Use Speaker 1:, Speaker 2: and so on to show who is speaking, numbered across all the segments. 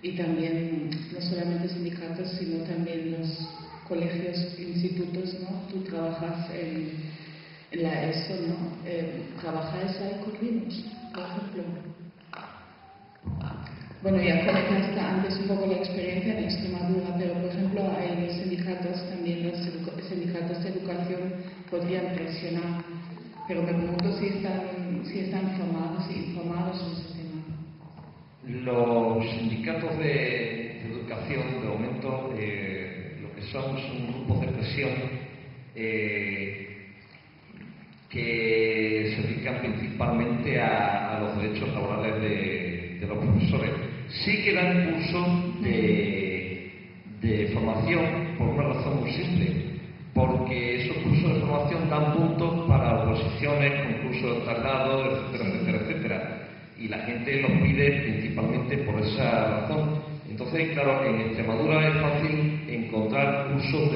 Speaker 1: Y también, no solamente sindicatos, sino también los colegios, institutos, ¿no? Tú trabajas en la ESO, ¿no? ¿Trabajáis ahí con Linux, por ejemplo? Bueno, ya comentaste antes un poco la experiencia en Extremadura, pero por ejemplo hay los sindicatos, también los sindicatos de educación podrían presionar, pero me pregunto si están informados en ese tema.
Speaker 2: Los sindicatos de educación, de momento, lo que son grupos de presión que se dedican principalmente a los derechos laborales de los profesores. Sí que dan cursos de formación por una razón muy simple, porque esos cursos de formación dan puntos para oposiciones, concursos de traslado, etcétera, etcétera. Y la gente los pide principalmente por esa razón. Entonces, claro, en Extremadura es fácil encontrar cursos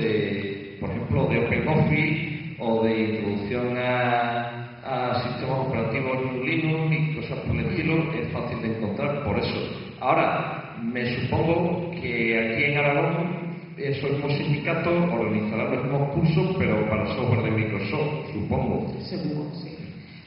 Speaker 2: por ejemplo, de OpenOffice o de introducción a sistemas operativos Linux y cosas por el estilo. Es fácil de encontrar por eso. Ahora, me supongo que aquí en Aragón esos mismos sindicatos organizarán los mismos cursos, pero para software de Microsoft, supongo.
Speaker 1: Seguro, sí.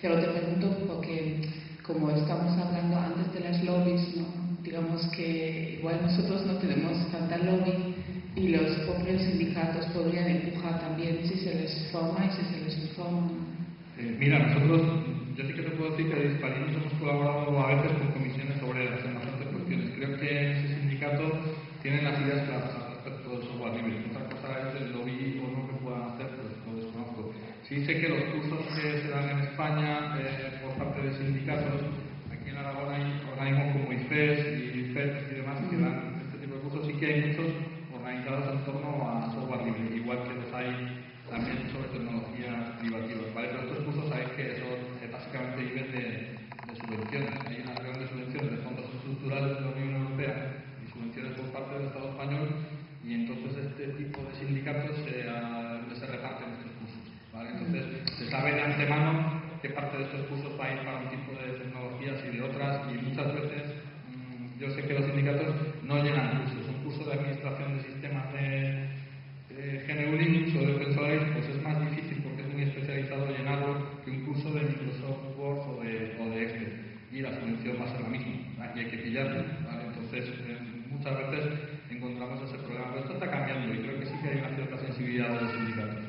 Speaker 1: Pero te pregunto porque, como estamos hablando antes de las lobbies, ¿no? Digamos que igual nosotros no tenemos tanta lobby y los propios sindicatos podrían empujar también si se les forma y si se les informa.
Speaker 3: Mira, nosotros, yo sí que te puedo decir que desde Linux hemos colaborado a veces con comisiones obreras en bastantes cuestiones. Creo que ese sindicato tiene las ideas claras al respecto del software libre. Otra cosa es el lobby o no que puedan hacer, pues lo desconozco. Sí sé que los cursos que se dan en España por parte de sindicatos, aquí en Aragón hay organismos como IFES y FED y demás que dan este tipo de cursos. Sí que hay muchos organizados en torno a software libre, igual que los hay también sobre tecnologías privativas, ¿vale? Pero estos cursos sabéis que básicamente viven de subvenciones. Hay unas grandes subvenciones de fondos estructurales de la Unión Europea y subvenciones por parte del Estado español, y entonces este tipo de sindicatos se reparten estos cursos, ¿vale? Entonces se sabe de antemano qué parte de estos cursos va a ir para un tipo de tecnologías y de otras, y muchas veces yo sé que los sindicatos no llenan cursos. Un curso de administración de sistemas de GNU Linux o de OpenSolaris, pues es más difícil porque es muy especializado llenarlo que un curso de Microsoft Word o de Excel, y la subvención va a ser la misma, aquí hay que pillarlo, ¿vale? Entonces muchas veces encontramos ese problema, pero esto está cambiando y creo que sí que hay una cierta sensibilidad de los sindicatos.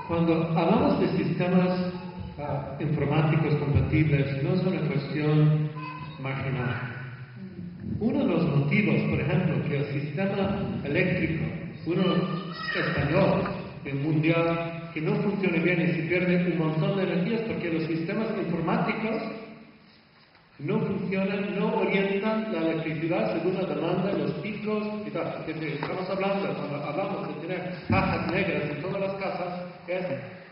Speaker 4: Cuando hablamos de sistemas informáticos compatibles, no es una cuestión marginal. Uno de los motivos, por ejemplo, que el sistema eléctrico, uno español, el mundial, que no funcione bien y se pierde un montón de energía, es porque los sistemas informáticos no funcionan, no orientan la electricidad según la demanda, los picos y tal. Estamos hablando, cuando hablamos de tener cajas negras en todas las casas, es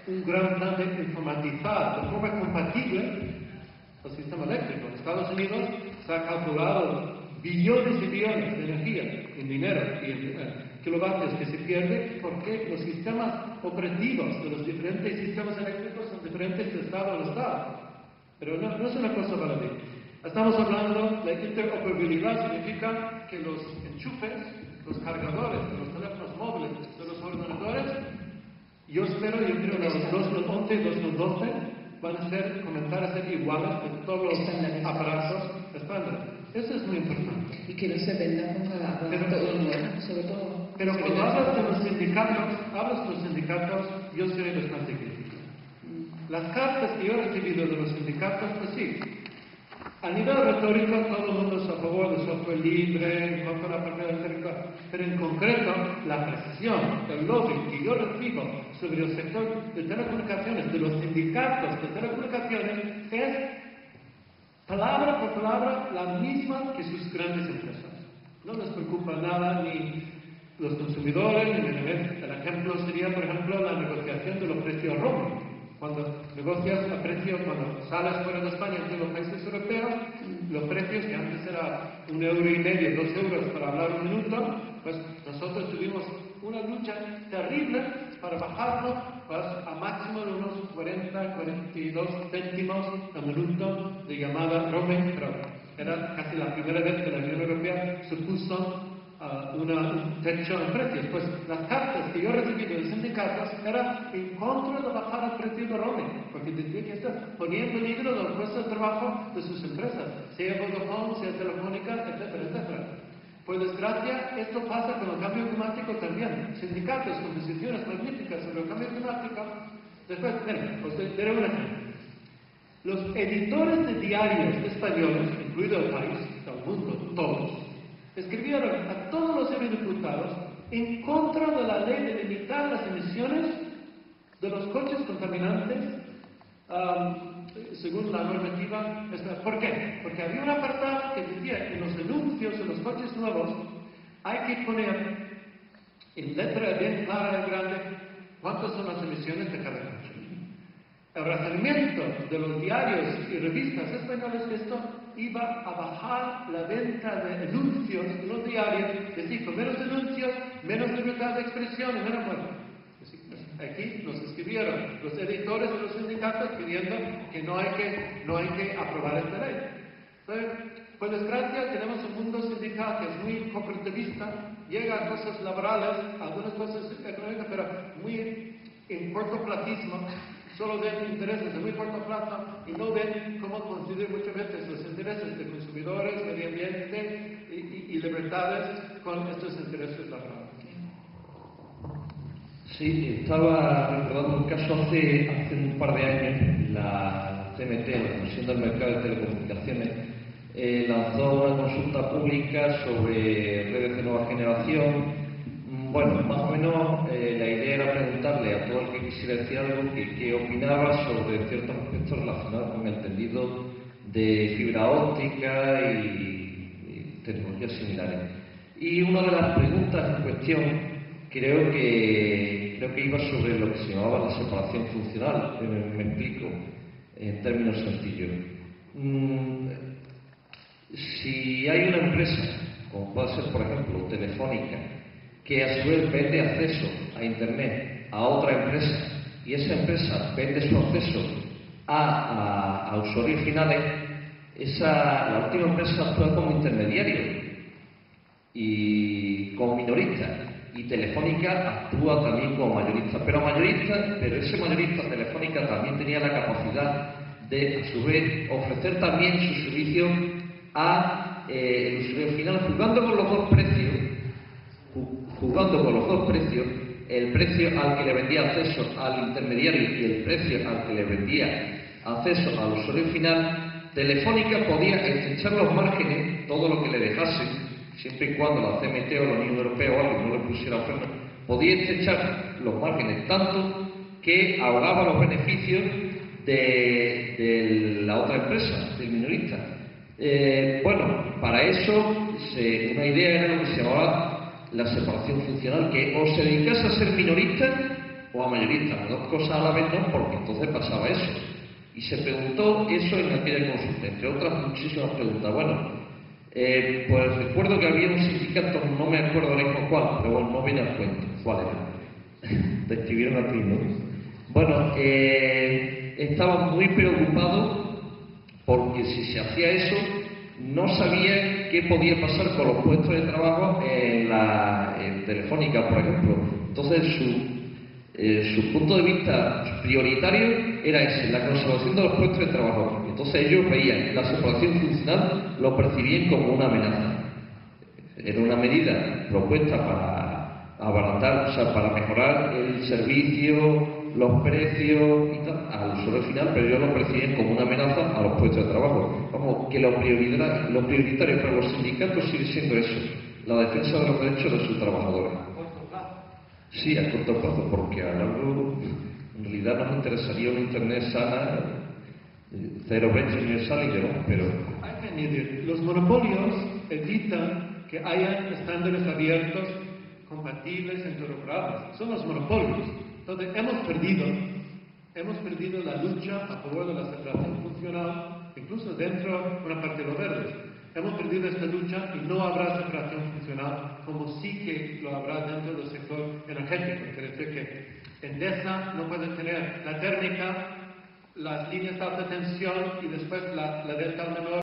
Speaker 4: un gran plan de informatizar de forma compatible el sistema eléctrico. En Estados Unidos se ha calculado billones y billones de energía en dinero y en kilovatios que se pierde porque los sistemas operativos de los diferentes sistemas eléctricos son diferentes de estado a estado. Pero no es una cosa baladí. Estamos hablando de interoperabilidad, significa que los enchufes, los cargadores de los teléfonos móviles, de los ordenadores, yo creo en los 2011 y 2012 van a comenzar a ser iguales de todos los aparatos estándar. Eso es muy importante.
Speaker 1: Y que no se venda con todo nuevo, sobre todo.
Speaker 4: Pero cuando hablas de los sindicatos, yo seré bastante crítico. Las cartas que yo he recibido de los sindicatos, pues sí, a nivel retórico todo el mundo es a favor del software libre, en cuanto a la propiedad intelectual, pero en concreto la presión, el lobby que yo recibo sobre el sector de telecomunicaciones, de los sindicatos de telecomunicaciones, es palabra por palabra la misma que sus grandes empresas. No les preocupa nada ni los consumidores, ni el ejemplo sería, por ejemplo, la negociación de los precios roaming. Cuando negocias a precio, cuando sales fuera de España entre los países europeos, los precios que antes era 1,5 €, 2 euros para hablar un minuto, pues nosotros tuvimos una lucha terrible para bajarlo pues, a máximo de unos 40, 42 céntimos al minuto de llamada roaming, pero Era casi la primera vez que la Unión Europea supuso un techo en precios. Pues las cartas que yo recibí de los sindicatos eran en contra de bajar el precio de roaming, porque decía que está poniendo en peligro los puestos de trabajo de sus empresas, sea Vodafone, sea Telefónica, etcétera, etcétera. Por desgracia, esto pasa con el cambio climático también. Sindicatos con decisiones magníficas sobre el cambio climático. Después, os daré un ejemplo. Los editores de diarios españoles, incluido El País, El Mundo, todos, escribieron a todos los eurodiputados en contra de la ley de limitar las emisiones de los coches contaminantes según la normativa. ¿Por qué? Porque había un apartado que decía que en los anuncios de los coches nuevos hay que poner en letra bien clara y grande cuántas son las emisiones de cada coche. El razonamiento de los diarios y revistas españoles que esto iba a bajar la venta de anuncios en los diarios, es decir, con menos anuncios, menos libertad de expresión y menos bueno. Aquí nos escribieron los editores de los sindicatos pidiendo que no hay que aprobar esta ley. Entonces, por desgracia, tenemos un mundo sindical que es muy cooperativista, llega a cosas laborales, algunas cosas económicas, pero muy en cortoplacismo. Solo ven intereses de muy corto plazo y no ven cómo coinciden muchas veces los intereses de consumidores, medio ambiente y libertades con estos intereses laborales.
Speaker 2: Sí, estaba recordando un caso hace un par de años. La CMT, la Comisión del Mercado de Telecomunicaciones, lanzó una consulta pública sobre redes de nueva generación. Bueno, más o menos la idea era preguntarle a todo el que quisiera decir algo qué opinaba sobre ciertos aspectos relacionados con el tendido de fibra óptica y tecnologías similares. Y una de las preguntas en cuestión creo que iba sobre lo que se llamaba la separación funcional. Me explico en términos sencillos. Si hay una empresa, como puede ser por ejemplo Telefónica, que a su vez vende acceso a Internet a otra empresa y esa empresa vende su acceso a usuarios finales, la última empresa actúa como intermediario y como minorista, y Telefónica actúa también como mayorista, pero ese mayorista Telefónica también tenía la capacidad de, a su vez, ofrecer también su servicio a el usuario final, jugando con los dos precios, el precio al que le vendía acceso al intermediario y el precio al que le vendía acceso al usuario final. Telefónica podía estrechar los márgenes, todo lo que le dejase, siempre y cuando la CMT o la Unión Europea o alguien no le pusiera freno, podía estrechar los márgenes tanto que ahogaba los beneficios de la otra empresa, del minorista. Bueno, para eso una idea era lo que se llamaba la separación funcional, que o se dedicase a ser minorista o a mayorista, las dos cosas a la vez no, porque entonces pasaba eso. Y se preguntó eso en aquella consulta, entre otras muchísimas preguntas. Bueno, pues recuerdo que había un sindicato, no me acuerdo ahora mismo cuál, pero bueno, no viene al cuento cuál era. Te escribieron a ti, ¿no? Bueno, estaba muy preocupado porque si se hacía eso, no sabía qué podía pasar con los puestos de trabajo en Telefónica, por ejemplo. Entonces, su punto de vista prioritario era ese, la conservación de los puestos de trabajo. Entonces, ellos veían la separación funcional, lo percibían como una amenaza. Era una medida propuesta para abaratar, o sea, para mejorar el servicio, los precios y tal, al usuario final, pero ellos lo perciben como una amenaza a los puestos de trabajo. Vamos, que lo prioritario para los sindicatos sigue siendo eso, la defensa de los derechos de sus trabajadores.
Speaker 4: ¿A corto plazo?
Speaker 2: Sí, a corto plazo, porque a largo, en realidad nos interesaría una Internet sana, cero brecha universal y demás, pero...
Speaker 4: Hay que añadir, los monopolios evitan que hayan estándares abiertos, compatibles e interoperables. Son los monopolios. Entonces, hemos perdido la lucha a favor de la separación funcional, incluso dentro de una parte de los verdes. Hemos perdido esta lucha y no habrá separación funcional, como sí que lo habrá dentro del sector energético. Quiere decir que Endesa no puede tener la térmica, las líneas de alta tensión y después la delta menor.